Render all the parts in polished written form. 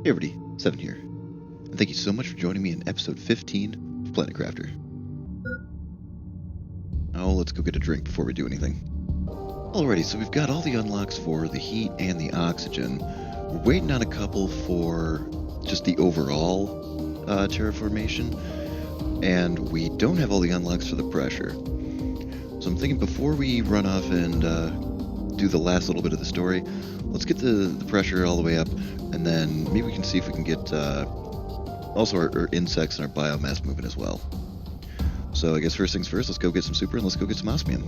Hey everybody, Seven here, and thank you so much for joining me in episode 15 of Planet Crafter. Oh, let's go get a drink before we do anything. Alrighty, so we've got all the unlocks for the heat and the oxygen. We're waiting on a couple for just the overall terraformation, and we don't have all the unlocks for the pressure. So I'm thinking before we run off and do the last little bit of the story, let's get the pressure all the way up, and then maybe we can see if we can get also our insects and our biomass moving as well. So I guess first things first, let's go get some super and let's go get some osmium.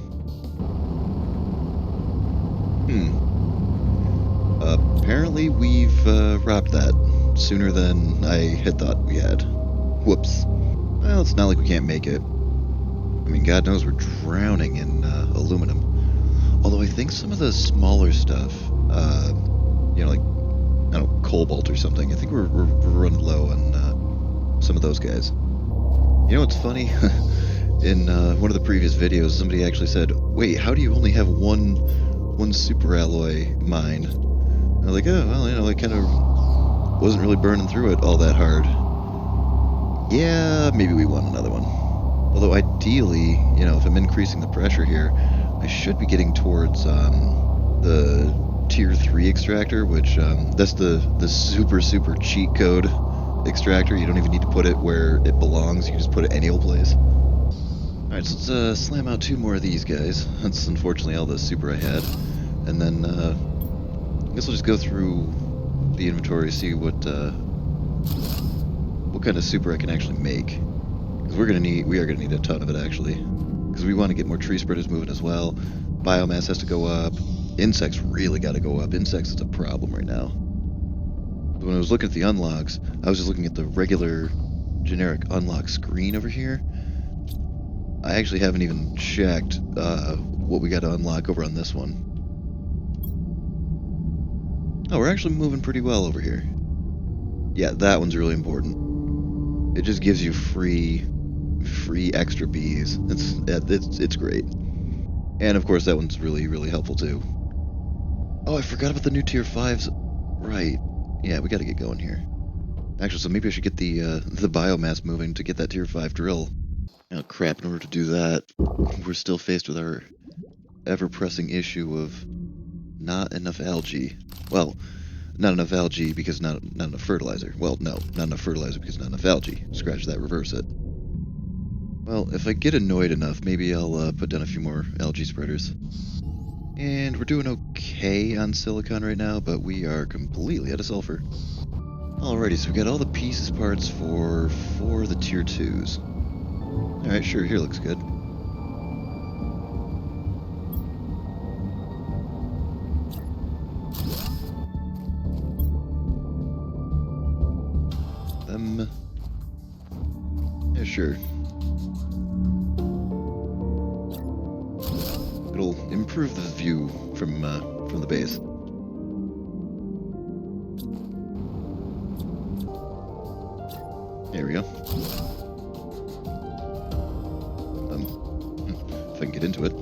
Apparently we've robbed that sooner than I had thought we had. Whoops. Well, it's not like we can't make it. I mean, God knows we're drowning in aluminum. Although I think some of the smaller stuff, like, I don't know, cobalt or something, I think we're running low on some of those guys. You know what's funny? In one of the previous videos, somebody actually said, wait, how do you only have one super alloy mine? And I'm like, oh, well, I kind of wasn't really burning through it all that hard. Yeah, maybe we want another one. Although ideally, if I'm increasing the pressure here, I should be getting towards the tier 3 extractor, which that's the super cheat code extractor. You don't even need to put it where it belongs. You can just put it any old place. Alright, so let's slam out 2 more of these guys. That's unfortunately all the super I had. And then I guess we'll just go through the inventory, see what kind of super I can actually make. Because we are gonna need a ton of it actually. Because we want to get more tree spreaders moving as well. Biomass has to go up. Insects really got to go up. Insects is a problem right now. When I was looking at the unlocks, I was just looking at the regular generic unlock screen over here. I actually haven't even checked what we got to unlock over on this one. Oh, we're actually moving pretty well over here. Yeah, that one's really important. It just gives you free extra bees. It's great. And of course that one's really helpful too. Oh, I forgot about the new tier 5s. Right. Yeah, we got to get going here. Actually, so maybe I should get the biomass moving to get that tier 5 drill. Oh crap, in order to do that, we're still faced with our ever-pressing issue of not enough algae. Well, not enough algae because not enough fertilizer. Well, no, not enough fertilizer because not enough algae. Scratch that, reverse it. Well, if I get annoyed enough, maybe I'll put down a few more algae spreaders. And we're doing okay on silicon right now, but we are completely out of sulfur. Alrighty, so we got all the pieces parts for the tier 2s. Alright, sure, here looks good. Yeah, sure. It'll improve the view from the base. There we go. If I can get into it.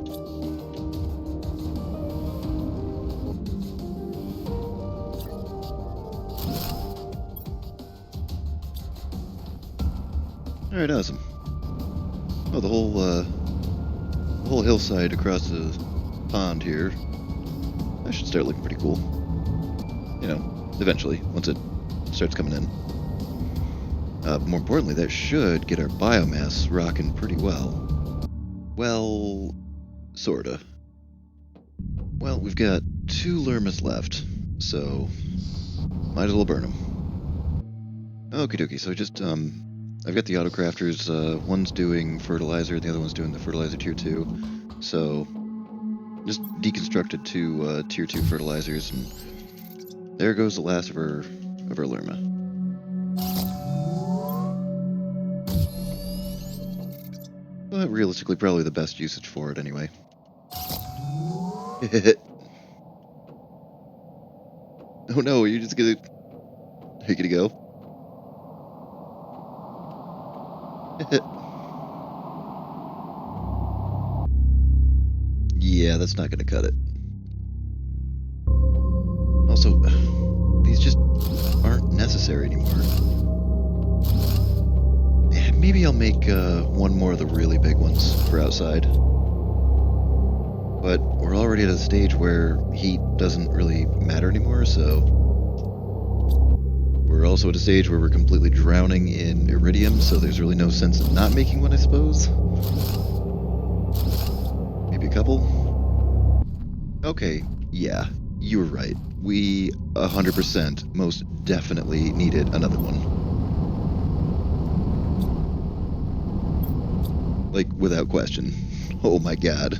Alright, awesome. Oh, the whole hillside across the pond here. That should start looking pretty cool. Eventually, once it starts coming in. More importantly, that should get our biomass rocking pretty well. Well, sorta. Well, we've got 2 lermas left, so might as well burn them. Okie dokie, so just, I've got the autocrafters, one's doing fertilizer, the other one's doing the fertilizer tier 2, so just deconstructed 2 tier 2 fertilizers, and there goes the last of our lerma. But realistically, probably the best usage for it anyway. Oh no, you're just gonna... Are you gonna go? Yeah, that's not gonna cut it. Also, these just aren't necessary. one more of the really big ones for outside. But we're already at a stage where heat doesn't really matter anymore, so... We're also at a stage where we're completely drowning in iridium, so there's really no sense in not making one, I suppose. Maybe a couple? Okay, yeah, you were right. We 100% most definitely needed another one. Like, without question. Oh my god.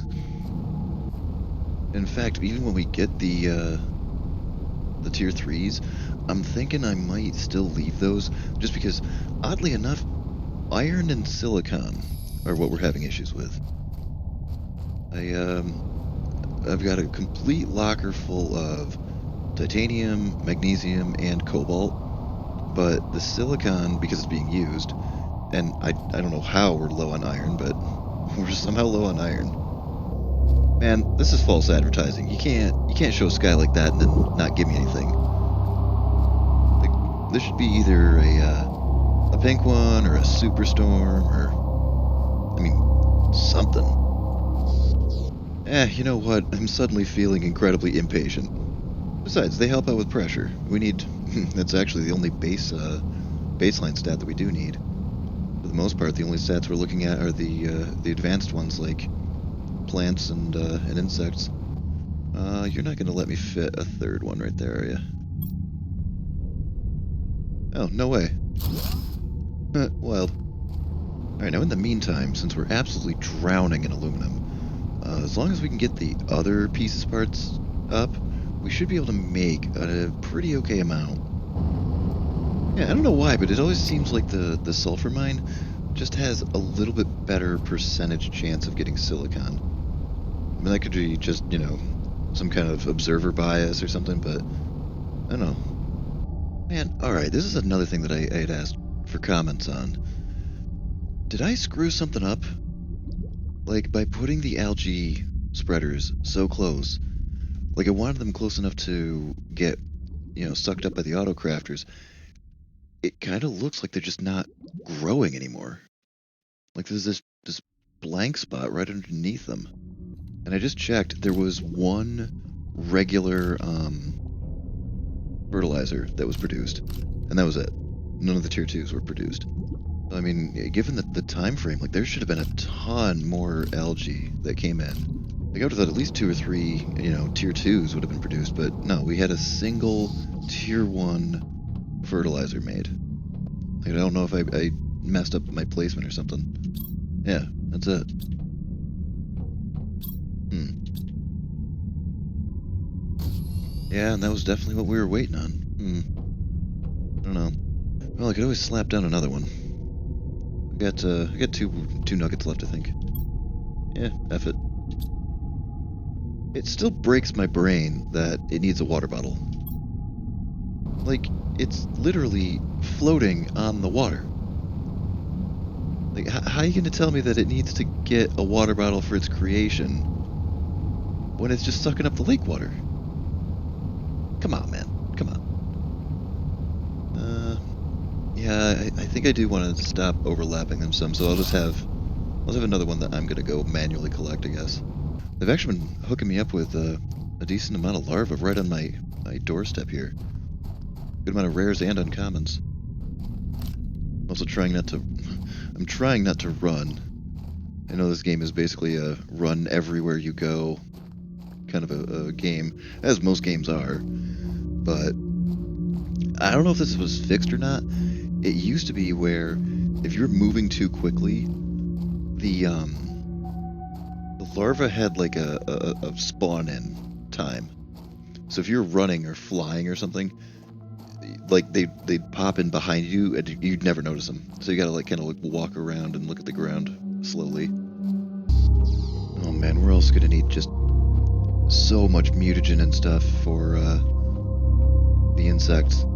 In fact, even when we get the tier 3s, I'm thinking I might still leave those, just because, oddly enough, iron and silicon are what we're having issues with. I've got a complete locker full of titanium, magnesium, and cobalt, but the silicon, because it's being used, and I don't know how we're low on iron, but we're somehow low on iron. Man, this is false advertising. You can't show a sky like that and then not give me anything. Like, this should be either a pink one or a superstorm or, I mean, something. You know what? I'm suddenly feeling incredibly impatient. Besides, they help out with pressure. We need... that's actually the only baseline stat that we do need. For the most part, the only stats we're looking at are the advanced ones like plants and insects. You're not going to let me fit a third one right there, are you? Oh, no way. Wild. Alright, now in the meantime, since we're absolutely drowning in aluminum, as long as we can get the other pieces parts up, we should be able to make a pretty okay amount. Yeah, I don't know why, but it always seems like the sulfur mine just has a little bit better percentage chance of getting silicon. I mean, that could be just, you know, some kind of observer bias or something, but I don't know. Man, alright, this is another thing that I had asked for comments on. Did I screw something up? Like, by putting the algae spreaders so close, like I wanted them close enough to get, you know, sucked up by the autocrafters, it kind of looks like they're just not growing anymore. Like there's this blank spot right underneath them. And I just checked, there was one regular fertilizer that was produced, and that was it. None of the tier 2s were produced. I mean, given the time frame, like there should have been a ton more algae that came in. Like I would have thought at least 2 or 3, you know, tier 2s would have been produced, but no, we had a single tier 1 fertilizer made. Like, I don't know if I messed up my placement or something. Yeah, that's it. Yeah, and that was definitely what we were waiting on. I don't know. Well, I could always slap down another one. I got two nuggets left, I think. Yeah, F it. It still breaks my brain that it needs a water bottle. Like, it's literally floating on the water. Like, how are you going to tell me that it needs to get a water bottle for its creation when it's just sucking up the lake water? Come on, man. Come on. Yeah, I think I do want to stop overlapping them some, so I'll just have another one that I'm going to go manually collect, I guess. They've actually been hooking me up with a decent amount of larvae right on my doorstep here. Good amount of rares and uncommons. Also trying not to... I'm trying not to run. I know this game is basically a run everywhere you go kind of a game, as most games are, but I don't know if this was fixed or not. It used to be where if you're moving too quickly, the larva had like a spawn-in time. So if you're running or flying or something, like they'd pop in behind you and you'd never notice them. So you gotta like kind of like walk around and look at the ground slowly. Oh man, we're also gonna need just so much mutagen and stuff for the insects.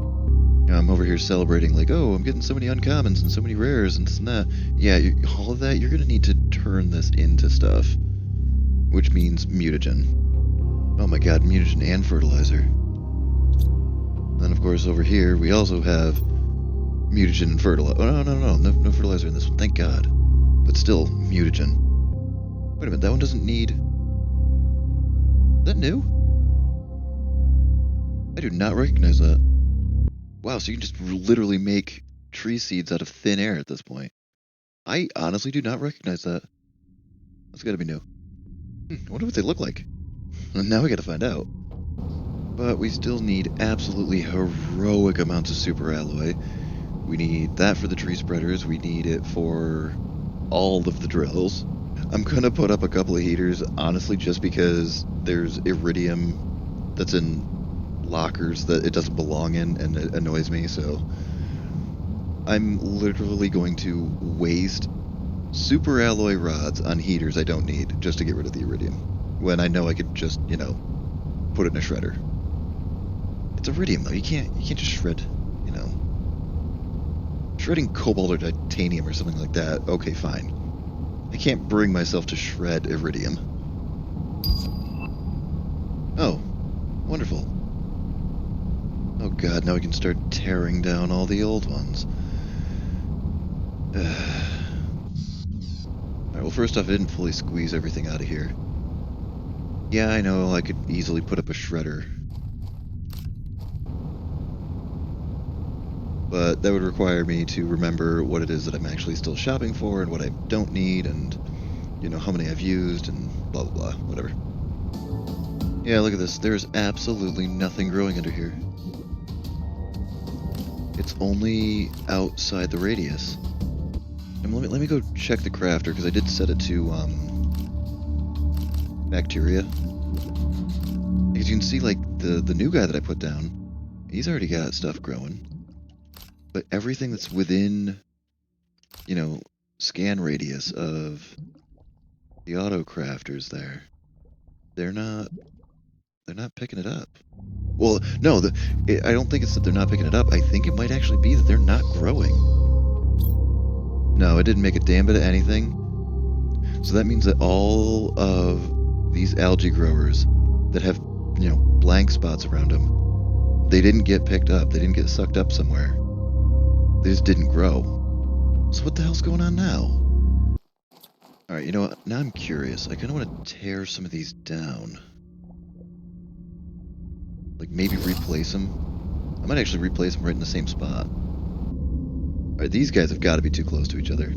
You know, I'm over here celebrating like, oh, I'm getting so many uncommons and so many rares and this and that. Yeah, all of that, you're gonna need to turn this into stuff, which means mutagen. Oh my god, mutagen and fertilizer. Then of course over here we also have mutagen and fertilizer. Oh no fertilizer in this one, thank god. but still mutagen. Wait a minute, that one doesn't need... Is that new? I do not recognize that. Wow, so you can just literally make tree seeds out of thin air at this point. I honestly do not recognize that. That's gotta be new. I wonder what they look like. Now we gotta find out. But we still need absolutely heroic amounts of super alloy. We need that for the tree spreaders. We need it for all of the drills. I'm gonna put up a couple of heaters, honestly, just because there's iridium that's in lockers that it doesn't belong in, and it annoys me, so I'm literally going to waste super alloy rods on heaters I don't need just to get rid of the iridium, when I know I could just, you know, put it in a shredder. It's iridium, though. You can't just shred, you know. Shredding cobalt or titanium or something like that, okay, fine. I can't bring myself to shred iridium. Oh, wonderful. Oh god, now we can start tearing down all the old ones. Alright, well, first off, I didn't fully squeeze everything out of here. Yeah, I know, I could easily put up a shredder. But that would require me to remember what it is that I'm actually still shopping for and what I don't need and, you know, how many I've used and blah blah blah, whatever. Yeah, look at this. There's absolutely nothing growing under here. It's only outside the radius. And let me go check the crafter, because I did set it to bacteria. Because you can see, like, the new guy that I put down, he's already got stuff growing. But everything that's within, you know, scan radius of the auto crafters there, they're not picking it up. Well, no, I don't think it's that they're not picking it up. I think it might actually be that they're not growing. No, it didn't make a damn bit of anything. So that means that all of these algae growers that have, you know, blank spots around them, they didn't get picked up. They didn't get sucked up somewhere. They just didn't grow. So what the hell's going on now? Alright, you know what? Now I'm curious. I kind of want to tear some of these down. Like, maybe replace them. I might actually replace them right in the same spot. Alright, these guys have got to be too close to each other.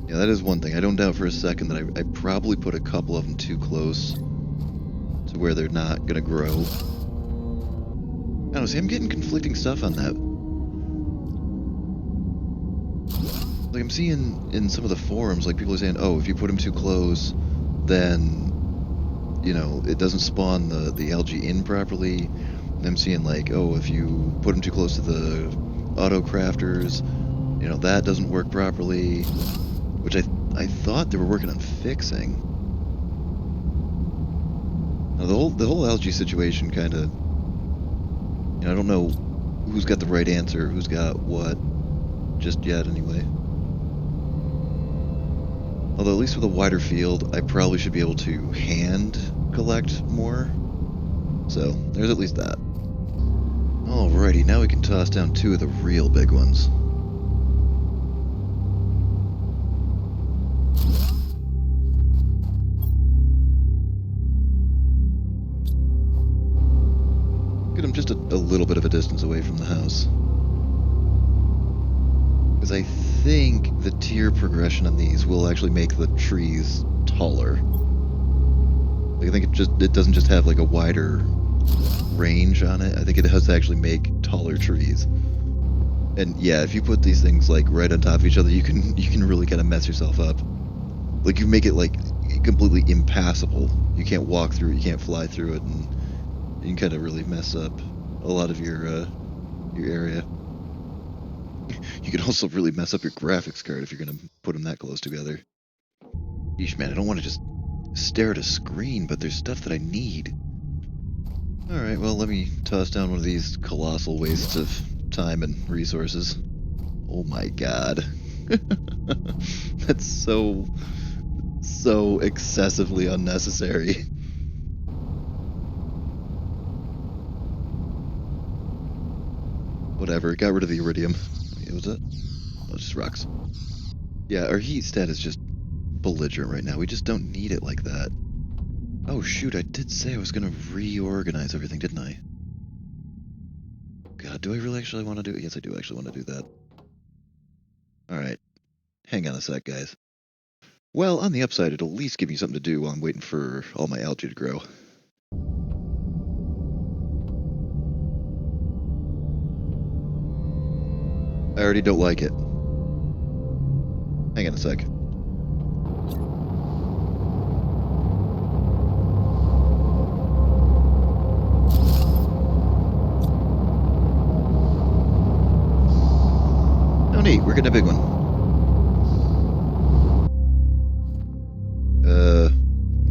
Yeah, that is one thing. I don't doubt for a second that I probably put a couple of them too close to where they're not going to grow. I don't know, see, I'm getting conflicting stuff on that. Like, I'm seeing in some of the forums, like, people are saying, oh, if you put them too close, then, you know, it doesn't spawn the algae in properly. And I'm seeing, like, oh, if you put them too close to the auto crafters, you know, that doesn't work properly. Which I thought they were working on fixing. Now, the whole algae situation kind of, you know, I don't know who's got the right answer, who's got what, just yet anyway. Although at least with a wider field, I probably should be able to hand collect more. So there's at least that. Alrighty, now we can toss down two of the real big ones. Get them just a little bit of a distance away from the house. Because I think the tier progression on these will actually make the trees taller. Like, I think it doesn't just have like a wider range on it. I think it has to actually make taller trees. And yeah, if you put these things like right on top of each other, you can really kind of mess yourself up. Like, you make it like completely impassable. You can't walk through it, you can't fly through it, and you can kind of really mess up a lot of your area. You can also really mess up your graphics card if you're gonna put them that close together. Yeesh, man, I don't want to just stare at a screen, but there's stuff that I need. Alright, well, let me toss down one of these colossal wastes of time and resources. Oh my god. That's so excessively unnecessary. Whatever, got rid of the iridium. Was it? it's just rocks. Yeah, our heat stat is just belligerent right now. We just don't need it like that. Oh shoot, I did say I was gonna reorganize everything, didn't I? God, do I really actually want to do it? Yes, I do actually want to do that. Alright. Hang on a sec, guys. Well, on the upside, it'll at least give me something to do while I'm waiting for all my algae to grow. I already don't like it. Hang on a sec. Oh neat, we're getting a big one.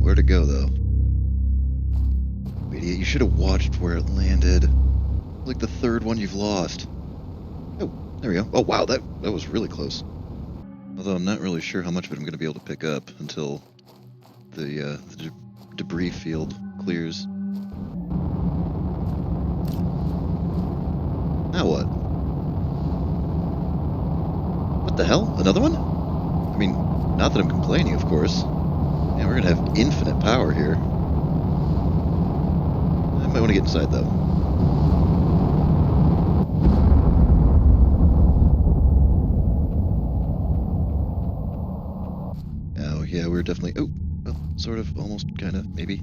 Where'd it go though? Idiot, you should have watched where it landed. It's like the third one you've lost. Oh, there we go. Oh wow, that was really close. Although I'm not really sure how much of it I'm going to be able to pick up until the debris field clears. Now what? What the hell? Another one? I mean, not that I'm complaining, of course. Yeah, we're going to have infinite power here. I might want to get inside, though. Oh, yeah, we're definitely... Oh, well, sort of, almost, kind of, maybe.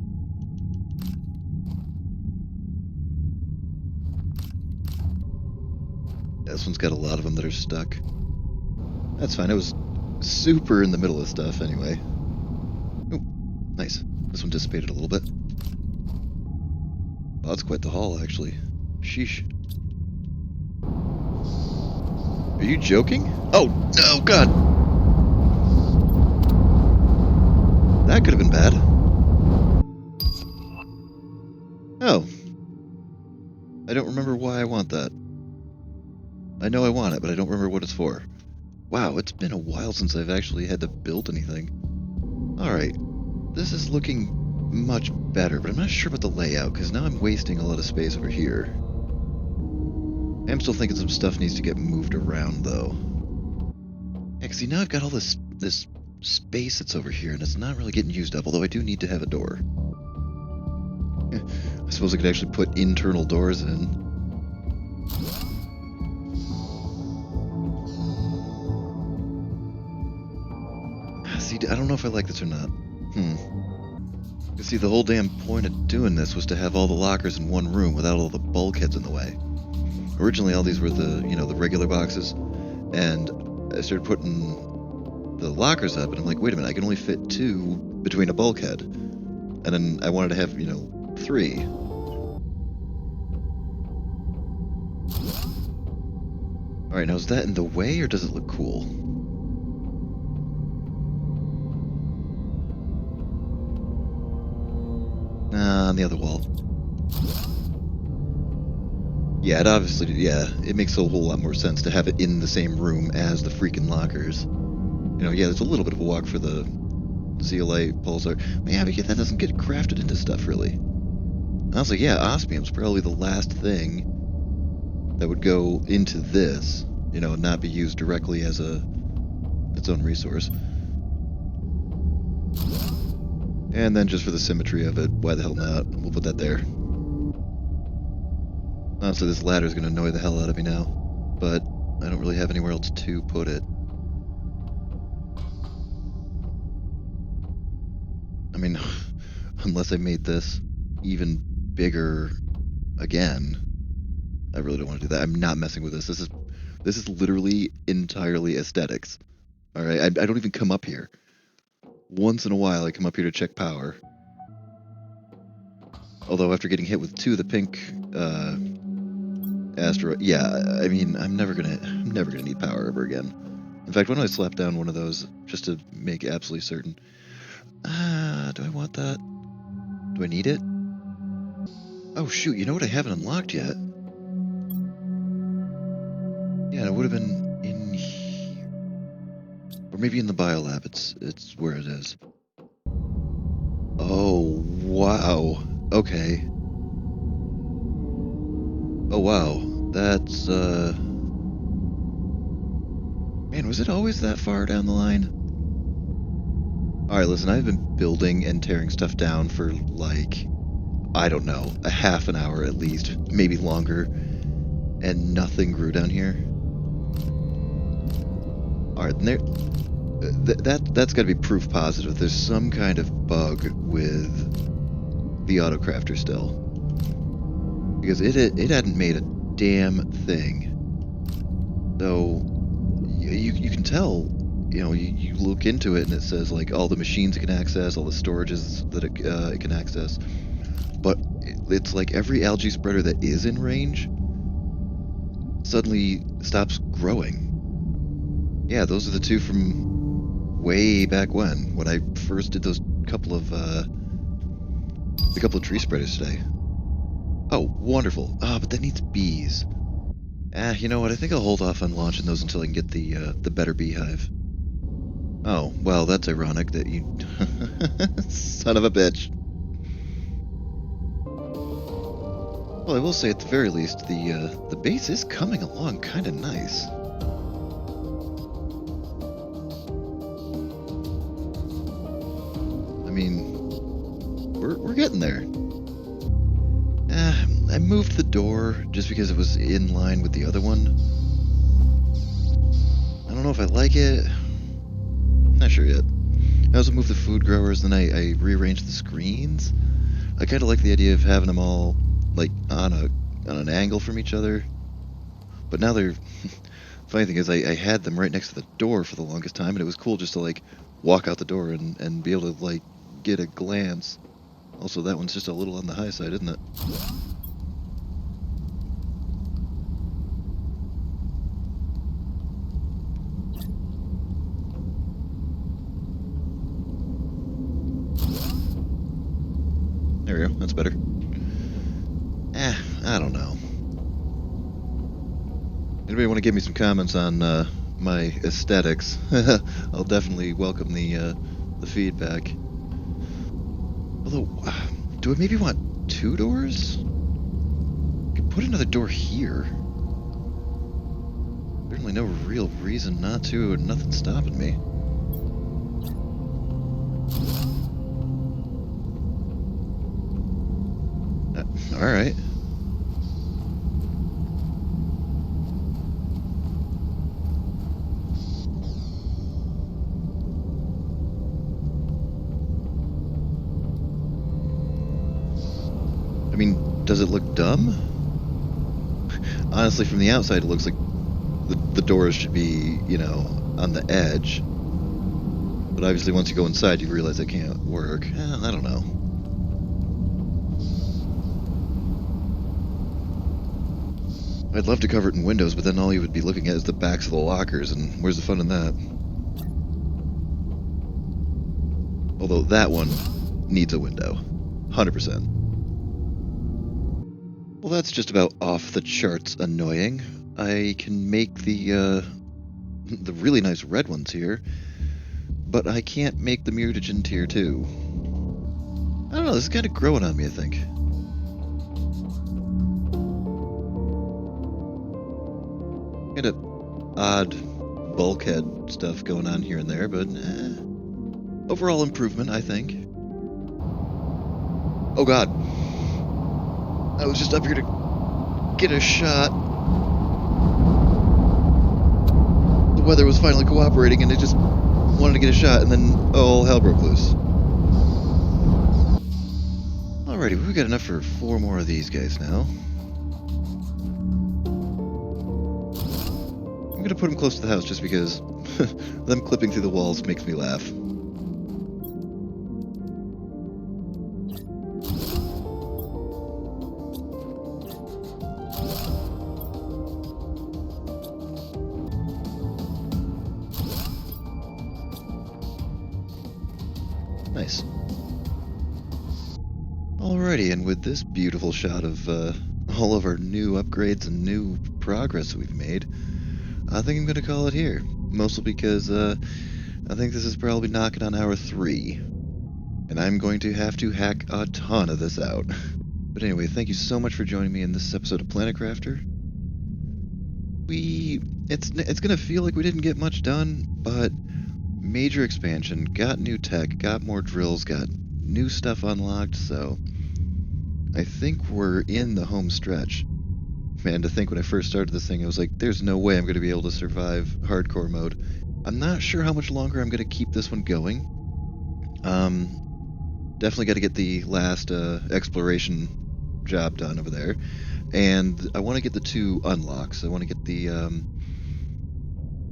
This one's got a lot of them that are stuck. That's fine. I was super in the middle of stuff, anyway. Oh, nice. This one dissipated a little bit. Well, that's quite the haul, actually. Sheesh. Are you joking? Oh, no, God! That could have been bad. Oh. I don't remember why I want that. I know I want it, but I don't remember what it's for. Wow, it's been a while since I've actually had to build anything. Alright. This is looking much better, but I'm not sure about the layout, because now I'm wasting a lot of space over here. I'm still thinking some stuff needs to get moved around, though. Yeah, see, now I've got all this space that's over here, and it's not really getting used up, although I do need to have a door. I suppose I could actually put internal doors in. See, I don't know if I like this or not. You see, the whole damn point of doing this was to have all the lockers in one room without all the bulkheads in the way. Originally, all these were the, the regular boxes, and I started putting the lockers up, and I'm like, wait a minute, I can only fit 2 between a bulkhead. And then I wanted to have, 3. Alright, now is that in the way, or does it look cool? Nah, on the other wall. Yeah, it makes a whole lot more sense to have it in the same room as the freaking lockers. Yeah, there's a little bit of a walk for the zeolite pulsar. But yeah, that doesn't get crafted into stuff, really. And I was like, yeah, osmium's probably the last thing that would go into this, and not be used directly as its own resource. And then just for the symmetry of it, why the hell not? We'll put that there. Honestly, this ladder is going to annoy the hell out of me now, but I don't really have anywhere else to put it. I mean, unless I made this even bigger again, I really don't want to do that. I'm not messing with this. This is literally entirely aesthetics. All right, I don't even come up here. Once in a while, I come up here to check power. Although after getting hit with 2 of the pink asteroid, yeah, I mean, I'm never gonna need power ever again. In fact, why don't I slap down one of those just to make absolutely certain? Do I want that? Do I need it? Oh shoot! You know what I haven't unlocked yet? Yeah, it would have been in here, or maybe in the biolab. It's where it is. Oh wow. Okay. Oh wow. That's Man, was it always that far down the line? Alright, listen, I've been building and tearing stuff down for, like, I don't know, a half an hour at least, maybe longer, and nothing grew down here. Alright, there, that's got to be proof positive. There's some kind of bug with the autocrafter still. Because it hadn't made a damn thing. So, you can tell, you know, you look into it and it says, like, all the machines it can access, all the storages that it can access. But it's like every algae spreader that is in range suddenly stops growing. Yeah, those are the two from way back when I first did those couple of tree spreaders today. Oh, wonderful. But that needs bees. You know what? I think I'll hold off on launching those until I can get the better beehive. Oh, well, that's ironic that you... Son of a bitch. Well, I will say at the very least, the base is coming along kind of nice. I mean, we're getting there. I moved the door just because it was in line with the other one. I don't know if I like it. I'm not sure yet. I also moved the food growers, then I rearranged the screens. I kind of like the idea of having them all, like, on an angle from each other. But now they're... Funny thing is, I had them right next to the door for the longest time, and it was cool just to, like, walk out the door and be able to, like, get a glance. Also, that one's just a little on the high side, isn't it? There we go, that's better. I don't know. Anybody want to give me some comments on my aesthetics? I'll definitely welcome the feedback. Although, do I maybe want 2 doors? I could put another door here. Certainly no real reason not to, and nothing stopping me. Alright. I mean, does it look dumb? Honestly, from the outside, it looks like the doors should be, you know, on the edge. But obviously, once you go inside, you realize it can't work. I don't know. I'd love to cover it in windows, but then all you would be looking at is the backs of the lockers, and where's the fun in that? Although that one needs a window. 100%. Well, that's just about off the charts annoying. I can make the really nice red ones here, but I can't make the mutagen tier 2. I don't know, this is kind of growing on me, I think. Kind of odd bulkhead stuff going on here and there, but overall improvement, I think. Oh god. I was just up here to get a shot. The weather was finally cooperating and I just wanted to get a shot, and then all hell broke loose. Alrighty, we've got enough for 4 more of these guys now. I'm gonna put them close to the house just because them clipping through the walls makes me laugh. Nice. Alrighty, and with this beautiful shot of all of our new upgrades and new progress we've made, I think I'm going to call it here. Mostly because I think this is probably knocking on hour 3. And I'm going to have to hack a ton of this out. But anyway, thank you so much for joining me in this episode of Planet Crafter. We it's gonna feel like we didn't get much done, but major expansion, got new tech, got more drills, got new stuff unlocked, so I think we're in the home stretch. Man, to think when I first started this thing, I was like, there's no way I'm going to be able to survive hardcore mode. I'm not sure how much longer I'm going to keep this one going. Definitely got to get the last exploration job done over there. And I want to get the 2 unlocks. I want to get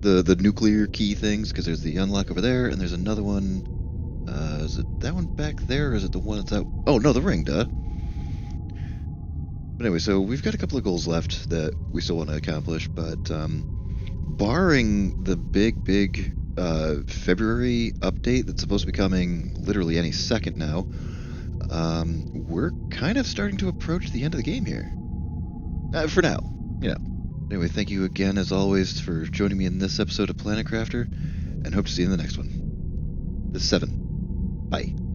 the nuclear key things, because there's the unlock over there, and there's another one. Is it that one back there, or is it the one that's out? Oh, no, the ring, duh. But anyway, so we've got a couple of goals left that we still want to accomplish, but barring the big February update that's supposed to be coming literally any second now, we're kind of starting to approach the end of the game here. For now, you know. Anyway, thank you again, as always, for joining me in this episode of Planet Crafter, and hope to see you in the next one. This is 7. Bye.